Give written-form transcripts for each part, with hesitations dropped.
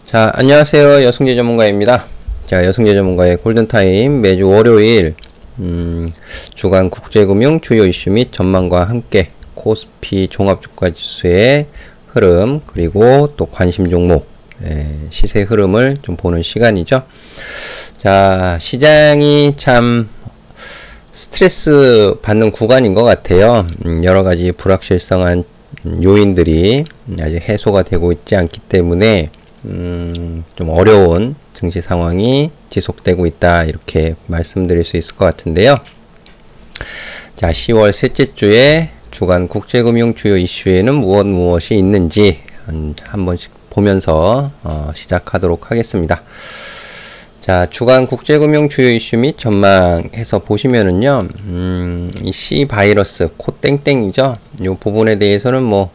자, 안녕하세요. 여승재 전문가입니다. 자, 여승재 전문가의 골든타임 매주 월요일 주간 국제금융 주요 이슈 및 전망과 함께 코스피 종합주가지수의 흐름 그리고 또 관심 종목 시세 흐름을 좀 보는 시간이죠. 자, 시장이 참 스트레스 받는 구간인 것 같아요. 여러가지 불확실성한 요인들이 아직 해소가 되고 있지 않기 때문에 좀 어려운 증시 상황이 지속되고 있다, 이렇게 말씀드릴 수 있을 것 같은데요. 자, 10월 셋째 주에 주간 국제금융 주요 이슈에는 무엇이 있는지 한 번씩 보면서 시작하도록 하겠습니다. 자, 주간 국제금융 주요 이슈 및 전망해서 보시면은요, 이 C 바이러스, 코땡땡이죠. 이 부분에 대해서는 뭐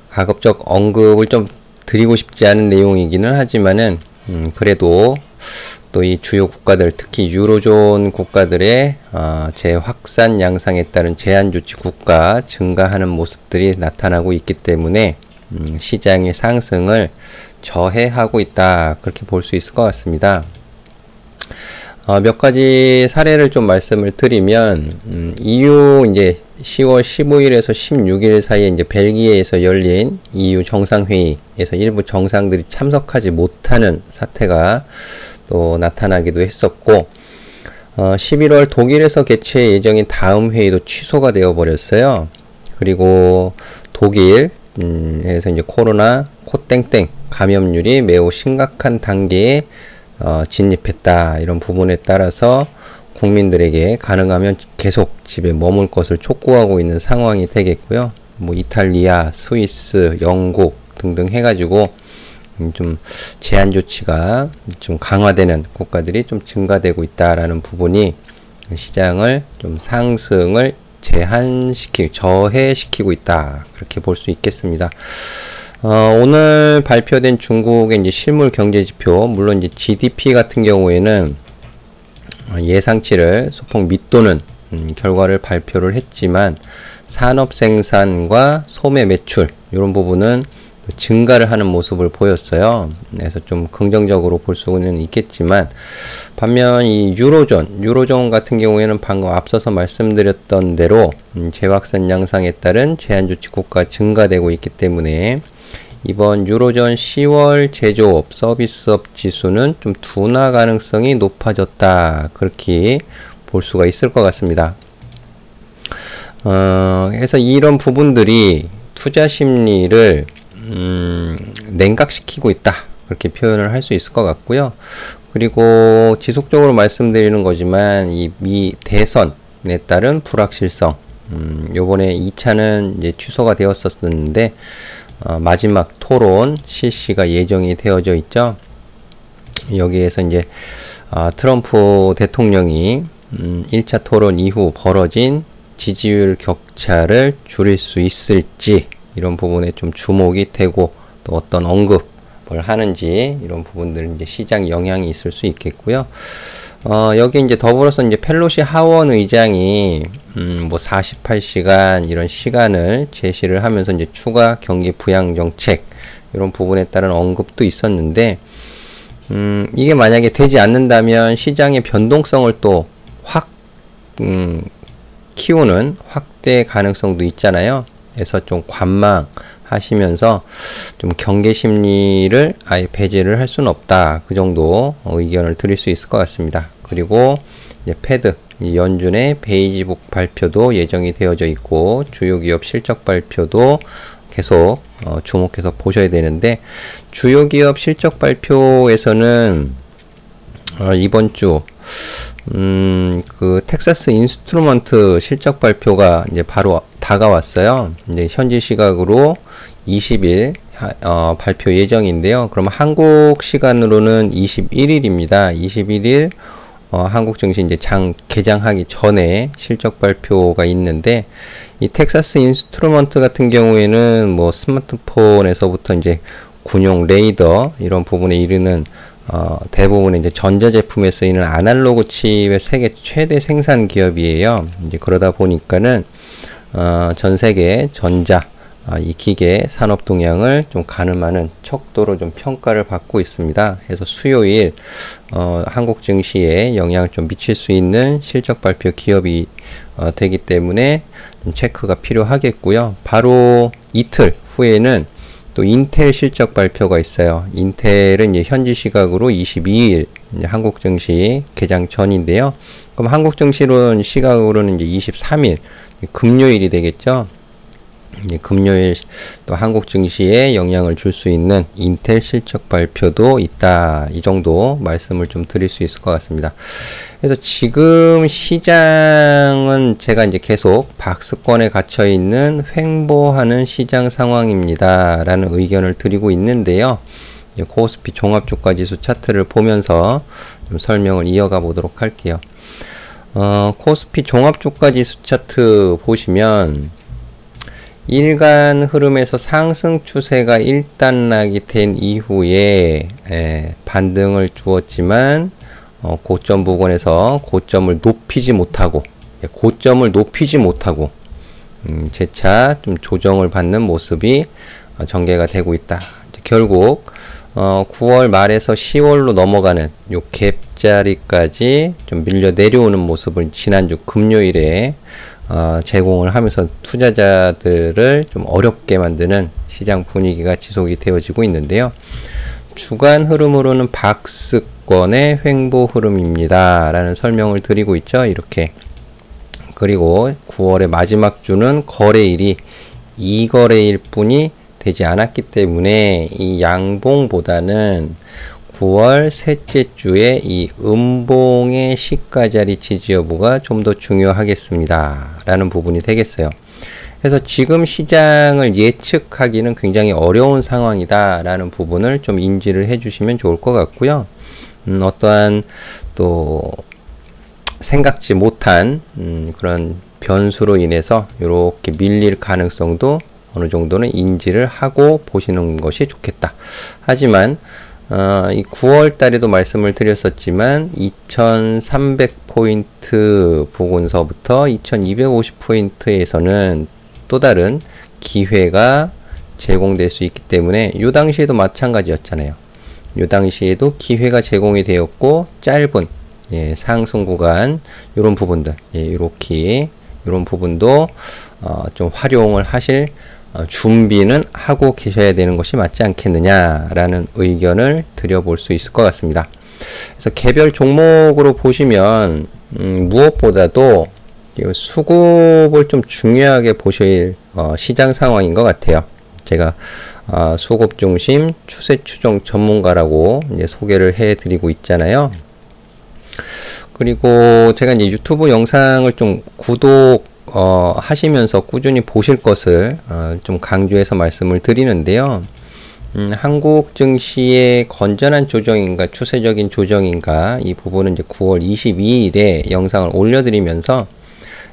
가급적 언급을 좀 드리고 싶지 않은 내용이기는 하지만은 그래도 또 이 주요 국가들, 특히 유로존 국가들의 재확산 양상에 따른 제한 조치 국가 증가하는 모습들이 나타나고 있기 때문에 시장의 상승을 저해하고 있다, 그렇게 볼 수 있을 것 같습니다. 몇 가지 사례를 좀 말씀을 드리면, EU 이제 10월 15일에서 16일 사이에 이제 벨기에에서 열린 EU 정상회의에서 일부 정상들이 참석하지 못하는 사태가 또 나타나기도 했었고, 11월 독일에서 개최 예정인 다음 회의도 취소가 되어 버렸어요. 그리고 독일에서 이제 코로나 코땡땡 감염률이 매우 심각한 단계에 진입했다, 이런 부분에 따라서 국민들에게 가능하면 계속 집에 머물 것을 촉구하고 있는 상황이 되겠고요. 뭐 이탈리아, 스위스, 영국 등등 해가지고 좀 제한 조치가 좀 강화되는 국가들이 좀 증가되고 있다라는 부분이 시장을 좀 상승을 저해시키고 있다, 그렇게 볼 수 있겠습니다. 오늘 발표된 중국의 이제 실물 경제 지표, 물론 이제 GDP 같은 경우에는 예상치를 소폭 밑도는 결과를 발표를 했지만, 산업 생산과 소매 매출, 이런 부분은 증가를 하는 모습을 보였어요. 그래서 좀 긍정적으로 볼 수는 있겠지만, 반면 이 유로존 같은 경우에는 방금 앞서서 말씀드렸던 대로 재확산 양상에 따른 제한 조치 국가 증가되고 있기 때문에 이번 유로존 10월 제조업, 서비스업 지수는 좀 둔화 가능성이 높아졌다, 그렇게 볼 수가 있을 것 같습니다. 그래서 이런 부분들이 투자 심리를 냉각시키고 있다, 그렇게 표현을 할 수 있을 것 같고요. 그리고 지속적으로 말씀드리는 거지만 이 미 대선에 따른 불확실성, 요번에 2차는 이제 취소가 되었었는데 마지막 토론 실시가 예정이 되어져 있죠. 여기에서 이제 트럼프 대통령이 1차 토론 이후 벌어진 지지율 격차를 줄일 수 있을지, 이런 부분에 좀 주목이 되고, 또 어떤 언급을 하는지, 이런 부분들은 이제 시장 영향이 있을 수 있겠고요. 여기 이제 더불어서 이제 펠로시 하원 의장이 뭐 48시간 이런 시간을 제시를 하면서 이제 추가 경기 부양 정책, 이런 부분에 따른 언급도 있었는데, 이게 만약에 되지 않는다면 시장의 변동성을 또 확 키우는 확대 가능성도 있잖아요. 그래서 좀 관망하시면서 좀 경계 심리를 아예 배제를 할 수는 없다, 그 정도 의견을 드릴 수 있을 것 같습니다. 그리고 이제 패드 연준의 베이지북 발표도 예정이 되어져 있고, 주요 기업 실적 발표도 계속 주목해서 보셔야 되는데, 주요 기업 실적 발표에서는 이번 주 그 텍사스 인스트루먼트 실적 발표가 이제 바로 다가왔어요. 이제 현지 시각으로 20일 발표 예정인데요. 그럼 한국 시간으로는 21일입니다. 21일 한국 증시 이제 개장하기 전에 실적 발표가 있는데, 이 텍사스 인스트루먼트 같은 경우에는 뭐 스마트폰에서부터 이제 군용 레이더, 이런 부분에 이르는 대부분의 이제 전자제품에 쓰이는 아날로그 칩의 세계 최대 생산 기업이에요. 이제 그러다 보니까는 전 세계 전자 이 기계 산업 동향을 좀 가늠하는 척도로 좀 평가를 받고 있습니다. 그래서 수요일 한국 증시에 영향을 좀 미칠 수 있는 실적 발표 기업이 되기 때문에 좀 체크가 필요하겠고요. 바로 이틀 후에는 또 인텔 실적 발표가 있어요. 인텔은 이제 현지 시각으로 22일 한국 증시 개장 전인데요. 그럼 한국 증시로는 시각으로는 이제 23일 금요일이 되겠죠. 이제 금요일 또 한국 증시에 영향을 줄 수 있는 인텔 실적 발표도 있다. 이 정도 말씀을 좀 드릴 수 있을 것 같습니다. 그래서 지금 시장은 제가 이제 계속 박스권에 갇혀 있는 횡보하는 시장 상황입니다. 라는 의견을 드리고 있는데요. 코스피 종합주가지수 차트를 보면서 좀 설명을 이어가 보도록 할게요. 코스피 종합주가지수 차트 보시면 일간 흐름에서 상승 추세가 일단락이 된 이후에 반등을 주었지만 고점 부근에서 고점을 높이지 못하고 재차 좀 조정을 받는 모습이 전개가 되고 있다. 결국 9월 말에서 10월로 넘어가는 요 갭자리까지 좀 밀려 내려오는 모습을 지난주 금요일에 제공을 하면서 투자자들을 좀 어렵게 만드는 시장 분위기가 지속이 되어지고 있는데요. 주간 흐름으로는 박스권의 횡보 흐름입니다. 라는 설명을 드리고 있죠. 이렇게. 그리고 9월의 마지막 주는 거래일이 2거래일 뿐이 되지 않았기 때문에 이 양봉보다는 9월 셋째 주에 이 음봉의 시가자리 지지 여부가 좀 더 중요하겠습니다. 라는 부분이 되겠어요. 그래서 지금 시장을 예측하기는 굉장히 어려운 상황이다. 라는 부분을 좀 인지를 해주시면 좋을 것 같고요. 어떠한 또 생각지 못한 그런 변수로 인해서 이렇게 밀릴 가능성도 어느 정도는 인지를 하고 보시는 것이 좋겠다. 하지만 이 9월 달에도 말씀을 드렸었지만 2300포인트 부근서부터 2250포인트에서는 또 다른 기회가 제공될 수 있기 때문에 이 당시에도 마찬가지였잖아요. 이 당시에도 기회가 제공이 되었고 짧은 상승 구간 이런 부분들 이렇게 이런 부분도 좀 활용을 하실 준비는 하고 계셔야 되는 것이 맞지 않겠느냐라는 의견을 드려볼 수 있을 것 같습니다. 그래서 개별 종목으로 보시면 무엇보다도 수급을 좀 중요하게 보실 시장 상황인 것 같아요. 제가 수급 중심 추세 추종 전문가라고 이제 소개를 해드리고 있잖아요. 그리고 제가 이제 유튜브 영상을 좀 하시면서 꾸준히 보실 것을 좀 강조해서 말씀을 드리는데요. 한국 증시의 건전한 조정인가 추세적인 조정인가 이 부분은 이제 9월 22일에 영상을 올려드리면서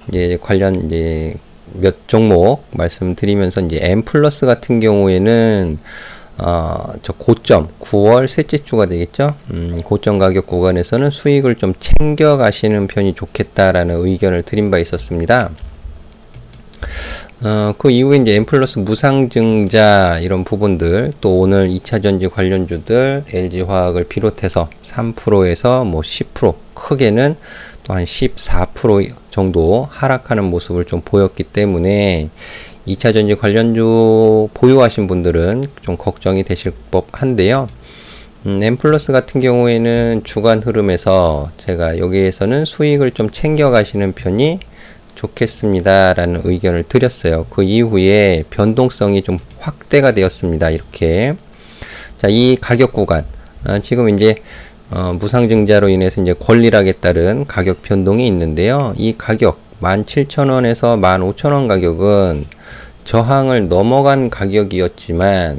이제 관련 이제 몇 종목 말씀드리면서 이제 M 플러스 같은 경우에는 저 고점 9월 셋째 주가 되겠죠. 고점 가격 구간에서는 수익을 좀 챙겨 가시는 편이 좋겠다라는 의견을 드린 바 있었습니다. 그 이후에 이제 M 플러스 무상증자 이런 부분들 또 오늘 2차전지 관련주들 LG화학을 비롯해서 3%에서 뭐 10% 크게는 또 한 14% 정도 하락하는 모습을 좀 보였기 때문에 2차전지 관련주 보유하신 분들은 좀 걱정이 되실 법한데요. M 플러스 같은 경우에는 주간 흐름에서 제가 여기에서는 수익을 좀 챙겨 가시는 편이 좋겠습니다 라는 의견을 드렸어요. 그 이후에 변동성이 좀 확대가 되었습니다. 이렇게 자, 이 가격 구간 지금 이제 무상증자로 인해서 이제 권리락에 따른 가격 변동이 있는데요. 이 가격 17,000원에서 15,000원 가격은 저항을 넘어간 가격이었지만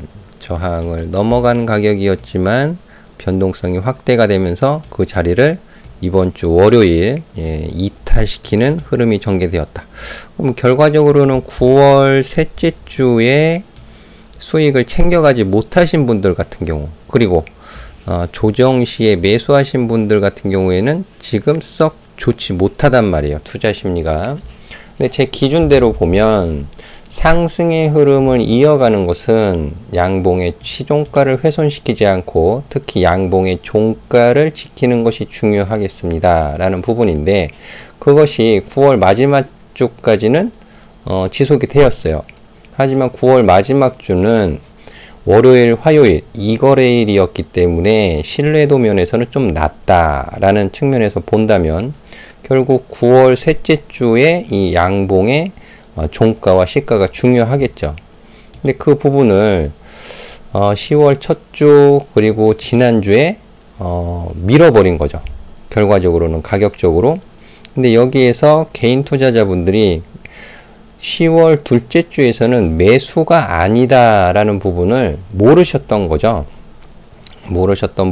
변동성이 확대가 되면서 그 자리를 이번 주 월요일 이탈시키는 흐름이 전개되었다. 그럼 결과적으로는 9월 셋째 주에 수익을 챙겨가지 못하신 분들 같은 경우 그리고 조정 시에 매수하신 분들 같은 경우에는 지금 썩 좋지 못하단 말이에요. 투자 심리가. 근데 제 기준대로 보면 상승의 흐름을 이어가는 것은 양봉의 시종가를 훼손시키지 않고 특히 양봉의 종가를 지키는 것이 중요하겠습니다. 라는 부분인데 그것이 9월 마지막 주까지는 지속이 되었어요. 하지만 9월 마지막 주는 월요일, 화요일 2거래일이었기 때문에 신뢰도 면에서는 좀 낮다라는 측면에서 본다면 결국 9월 셋째 주에 이 양봉의 종가와 시가가 중요하겠죠. 근데 그 부분을 10월 첫 주 그리고 지난주에 밀어버린 거죠. 결과적으로는 가격적으로. 근데 여기에서 개인 투자자분들이 10월 둘째 주에서는 매수가 아니다라는 부분을 모르셨던 거죠. 모르셨던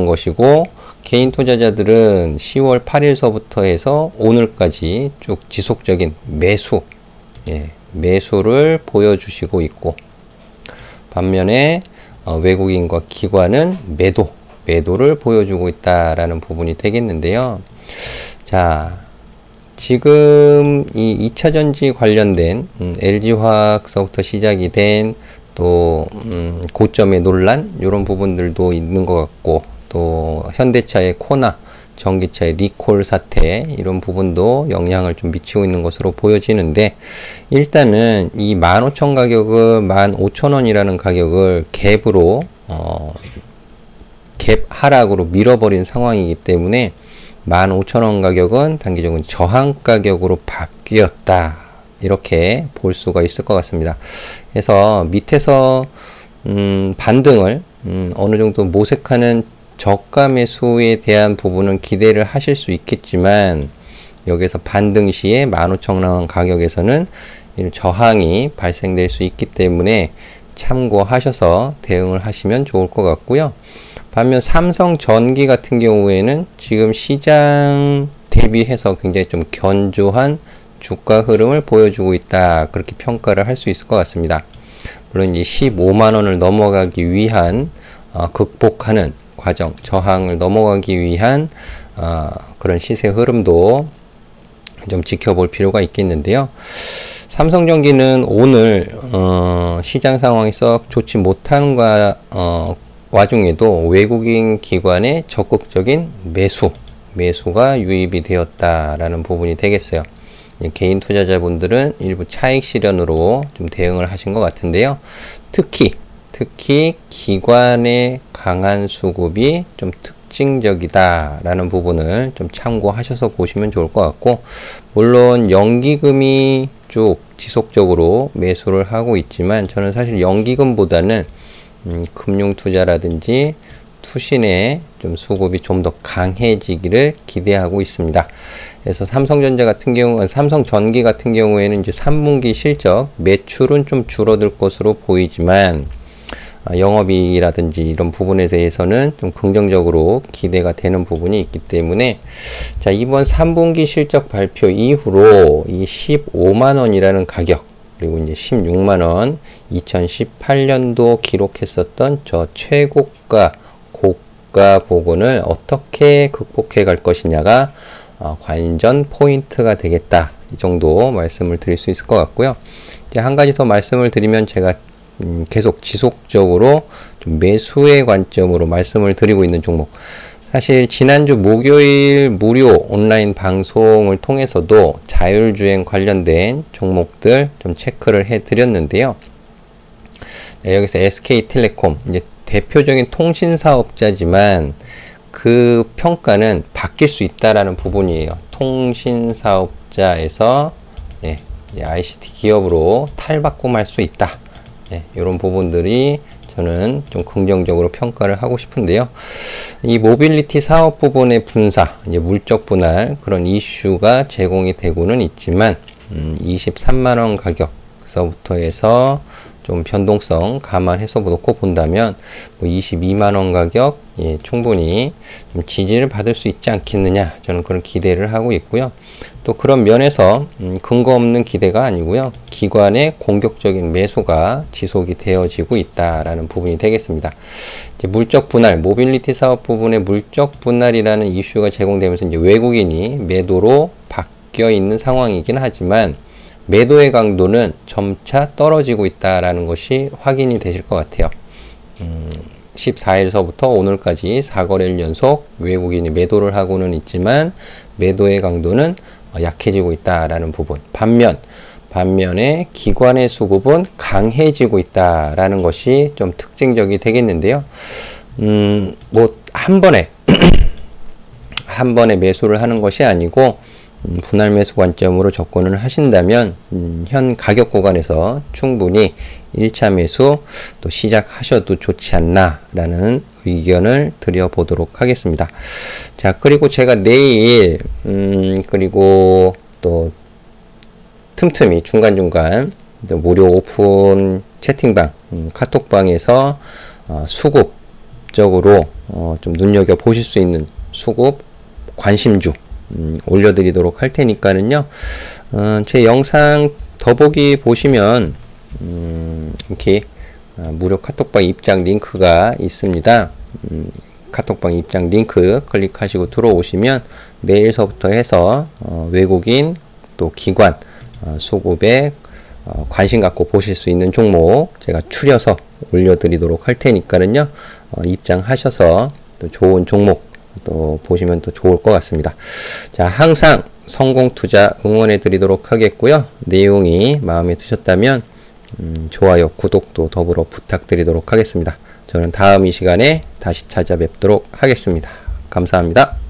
것이고 개인 투자자들은 10월 8일서부터 해서 오늘까지 쭉 지속적인 매수를 보여주시고 있고 반면에 외국인과 기관은 매도를 보여주고 있다라는 부분이 되겠는데요. 자, 지금 이 2차전지 관련된 LG화학서부터 시작이 된 또 고점의 논란 이런 부분들도 있는 것 같고 또 현대차의 코나 전기차의 리콜 사태 이런 부분도 영향을 좀 미치고 있는 것으로 보여지는데 일단은 이 15,000 가격을 15,000원이라는 가격을 갭으로 갭 하락으로 밀어버린 상황이기 때문에 15,000원 가격은 단기적인 저항 가격으로 바뀌었다. 이렇게 볼 수가 있을 것 같습니다. 그래서 밑에서 반등을 어느 정도 모색하는 저가 매수에 대한 부분은 기대를 하실 수 있겠지만 여기서 반등 시에 15,000원 가격에서는 저항이 발생될 수 있기 때문에 참고하셔서 대응을 하시면 좋을 것 같고요. 반면 삼성전기 같은 경우에는 지금 시장 대비해서 굉장히 좀 견조한 주가 흐름을 보여주고 있다. 그렇게 평가를 할 수 있을 것 같습니다. 물론 이제 15만원을 넘어가기 위한 극복하는 과정, 저항을 넘어가기 위한 그런 시세 흐름도 좀 지켜볼 필요가 있겠는데요. 삼성전기는 오늘 시장 상황이 썩 좋지 못한 와중에도 외국인 기관의 적극적인 매수가 유입이 되었다라는 부분이 되겠어요. 개인 투자자분들은 일부 차익 실현으로 좀 대응을 하신 것 같은데요. 특히 기관의 강한 수급이 좀 특징적이다라는 부분을 좀 참고하셔서 보시면 좋을 것 같고 물론 연기금이 쭉 지속적으로 매수를 하고 있지만 저는 사실 연기금보다는 금융투자라든지 투신의 좀 수급이 좀 더 강해지기를 기대하고 있습니다. 그래서 삼성전기 같은 경우에는 이제 3분기 실적 매출은 좀 줄어들 것으로 보이지만 영업이익이라든지 이런 부분에 대해서는 좀 긍정적으로 기대가 되는 부분이 있기 때문에 자, 이번 3분기 실적 발표 이후로 이 15만원이라는 가격 그리고 이제 16만원 2018년도 기록했었던 저 최고가 고가 부분을 어떻게 극복해 갈 것이냐가 관전 포인트가 되겠다. 이 정도 말씀을 드릴 수 있을 것 같고요. 이제 한 가지 더 말씀을 드리면 제가 계속 지속적으로 좀 매수의 관점으로 말씀을 드리고 있는 종목. 사실 지난주 목요일 무료 온라인 방송을 통해서도 자율주행 관련된 종목들 좀 체크를 해 드렸는데요. 네, 여기서 SK텔레콤 이제 대표적인 통신사업자지만 그 평가는 바뀔 수 있다라는 부분이에요. 통신사업자에서 ICT 기업으로 탈바꿈할 수 있다. 이런 부분들이 저는 좀 긍정적으로 평가를 하고 싶은데요. 이 모빌리티 사업 부분의 분사, 이제 물적 분할 그런 이슈가 제공이 되고는 있지만 23만원 가격서부터 해서 좀 변동성 감안해서 놓고 본다면 22만원 가격 충분히 좀 지지를 받을 수 있지 않겠느냐 저는 그런 기대를 하고 있고요. 또 그런 면에서 근거 없는 기대가 아니고요. 기관의 공격적인 매수가 지속이 되어지고 있다라는 부분이 되겠습니다. 이제 물적 분할, 모빌리티 사업 부분의 물적 분할이라는 이슈가 제공되면서 이제 외국인이 매도로 바뀌어 있는 상황이긴 하지만 매도의 강도는 점차 떨어지고 있다라는 것이 확인이 되실 것 같아요. 14일서부터 오늘까지 4거래일 연속 외국인이 매도를 하고는 있지만 매도의 강도는 약해지고 있다라는 부분. 반면에 기관의 수급은 강해지고 있다라는 것이 좀 특징적이 되겠는데요. 뭐 한 번에 매수를 하는 것이 아니고 분할 매수 관점으로 접근을 하신다면 현 가격 구간에서 충분히 1차 매수 또 시작하셔도 좋지 않나 라는 의견을 드려보도록 하겠습니다. 자, 그리고 제가 내일 그리고 또 틈틈이 중간중간 무료 오픈 채팅방 카톡방에서 수급적으로 좀 눈여겨보실 수 있는 수급 관심주 올려드리도록 할 테니까는요. 제 영상 더보기 보시면 이렇게 무료 카톡방 입장 링크가 있습니다. 카톡방 입장 링크 클릭하시고 들어오시면 내일서부터 해서 외국인 또 기관 수급에 관심 갖고 보실 수 있는 종목 제가 추려서 올려드리도록 할 테니까는요. 입장하셔서 또 좋은 종목 또 보시면 또 좋을 것 같습니다. 자, 항상 성공 투자 응원해 드리도록 하겠고요. 내용이 마음에 드셨다면 좋아요, 구독도 더불어 부탁드리도록 하겠습니다. 저는 다음 이 시간에 다시 찾아뵙도록 하겠습니다. 감사합니다.